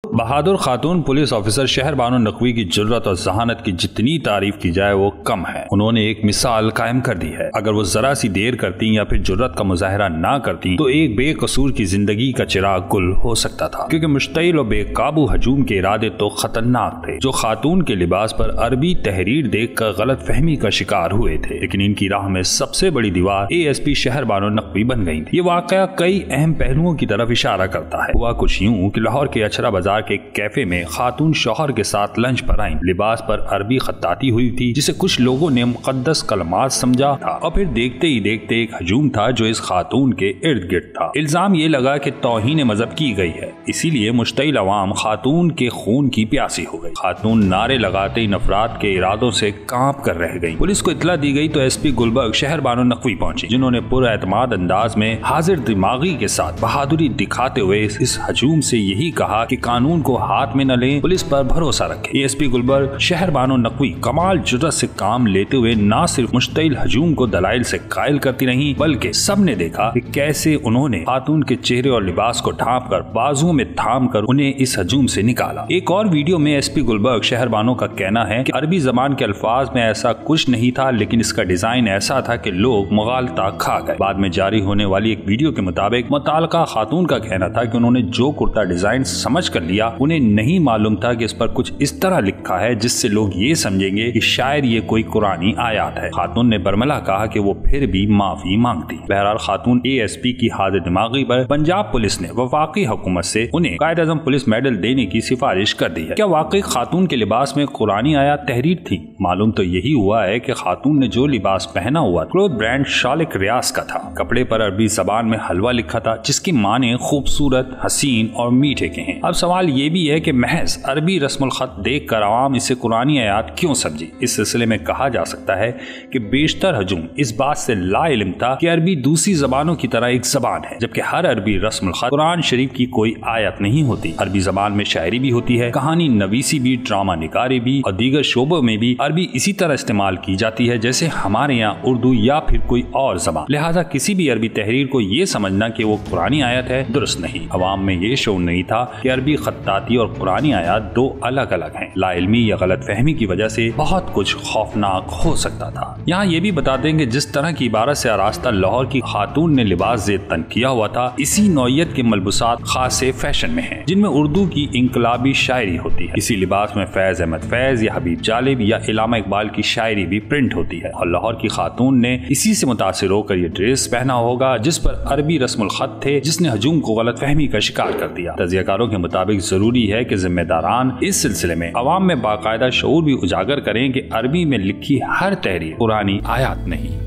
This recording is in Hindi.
बहादुर खातून पुलिस ऑफिसर शहर बानो नकवी की जुर्रत और जहानत की जितनी तारीफ की जाए वो कम है। उन्होंने एक मिसाल कायम कर दी है। अगर वो जरा सी देर करती या फिर जुर्रत का मुजाहरा ना करती तो एक बेकसूर की जिंदगी का चिराग गुल हो सकता था, क्योंकि मुश्तइल और बेकाबू हजूम के इरादे तो खतरनाक थे। जो खातून के लिबास पर अरबी तहरीर देख कर गलत फहमी का शिकार हुए थे, लेकिन इनकी राह में सबसे बड़ी दीवार ASP शहर बानो नकवी बन गई थी। ये वाकया कई अहम पहलुओं की तरफ इशारा करता है। हुआ कुछ यूं कि लाहौर के अछरा बाजार के कैफे में खातून शौहर के साथ लंच पर आई। लिबास पर अरबी खत्ताती हुई थी जिसे कुछ लोगों ने मुकद्दस कलमात समझा था, और फिर देखते ही देखते एक हजूम था जो इस खातून के इर्द गिर्द था। इल्जाम ये लगा कि तौहीन मजहब की गई है, इसीलिए मुश्तइल अवाम खातून के खून की प्यासी हो गई। खातून नारे लगाते ही नफरात के इरादों से कांप कर रह गई। पुलिस को इत्तला दी गई तो SP गुलबर्ग शहर बानो नकवी पहुंची, जिन्होंने पुरएतमाद अंदाज में हाजिर दिमागी के साथ बहादुरी दिखाते हुए इस हजूम से यही कहा कि कानून को हाथ में न लें, पुलिस पर भरोसा रखें। ASP गुलबर्ग शहर बानो नकवी कमाल जुर्रत से काम लेते हुए न सिर्फ मुश्तइल हजूम को दलाइल से कायल करती रहीं, बल्कि सबने देखा कि कैसे उन्होंने खातून के चेहरे और लिबास को ढांप कर बाजुओं में थाम कर उन्हें इस हजूम से निकाला। एक और वीडियो में SP गुलबर्ग शहर बानो का कहना है कि अरबी जबान के अल्फाज में ऐसा कुछ नहीं था, लेकिन इसका डिजाइन ऐसा था कि लोग मुगालता खा गए। बाद में जारी होने वाली एक वीडियो के मुताबिक मुताल्लिका खातून का कहना था कि उन्होंने जो कुर्ता डिजाइन समझ कर लिया, उन्हें नहीं मालूम था कि इस पर कुछ इस तरह लिखा है जिससे लोग ये समझेंगे कि शायद ये कोई कुरानी आयात है। खातून ने बरमला कहा कि वो फिर भी माफी मांगती। बहरहाल खातून ASP की हाजिर दिमागी पर पंजाब पुलिस ने वफाकी हुकूमत से उन्हें कायद-ए-आज़म पुलिस मेडल देने की सिफारिश कर दी है। क्या वाकई खातून के लिबास में कुरानी आयात तहरीर थी? मालूम तो यही हुआ है कि खातून ने जो लिबास पहना हुआ क्लोथ ब्रांड शालिक रियाज का था। कपड़े पर अरबी जबान में हलवा लिखा था, जिसकी माने खूबसूरत, हसीन और मीठे के हैं। अब सवाल ये भी है कि महज अरबी रस्मुल खत देख कर आवाम इसे कुरानी आयात क्यों समझी? इस सिलसिले में कहा जा सकता है कि बेशतर हजूम इस बात से लाइल्म था कि अरबी दूसरी जबानों की तरह एक जबान है, जबकि हर अरबी रस्मुल खत कुरान शरीफ की कोई आयत नहीं होती। अरबी जबान में शायरी भी होती है, कहानी नवीसी भी, ड्रामा निगारी भी और दीगर शोबों में भी अरबी इसी तरह इस्तेमाल की जाती है जैसे हमारे यहाँ उर्दू या फिर कोई और जबान। लिहाजा किसी भी अरबी तहरीर को ये समझना कि वो कुरानी आयत है दुरुस्त नहीं। अवाम में ये शऊर नहीं था कि अरबी खत्ताती और कुरानी आयात दो अलग अलग हैं। लाइल्मी या गलत फहमी की वजह से बहुत कुछ खौफनाक हो सकता था। यहाँ ये भी बता देंगे जिस तरह की इबारत से आरास्ता लाहौर की खातून ने लिबास ज़ेतन किया हुआ था, इसी नौइयत के मलबूसात खासे फैशन में हैं, जिनमें उर्दू की इंकलाबी शायरी होती है। इसी लिबास में फैज अहमद फैज या हबीब जालिब या इलामा इकबाल की शायरी भी प्रिंट होती है, और लाहौर की खातून ने इसी से मुतासिर होकर ये ड्रेस पहना होगा जिस पर अरबी रस्मुल खत थे, जिसने हजूम को गलत फहमी का शिकार कर दिया। तजियाकारों के मुताबिक जरूरी है कि जिम्मेदारान इस सिलसिले में अवाम में बाकायदा शऊर भी उजागर करें कि अरबी में लिखी हर तहरीर कुरानी आयात नहीं।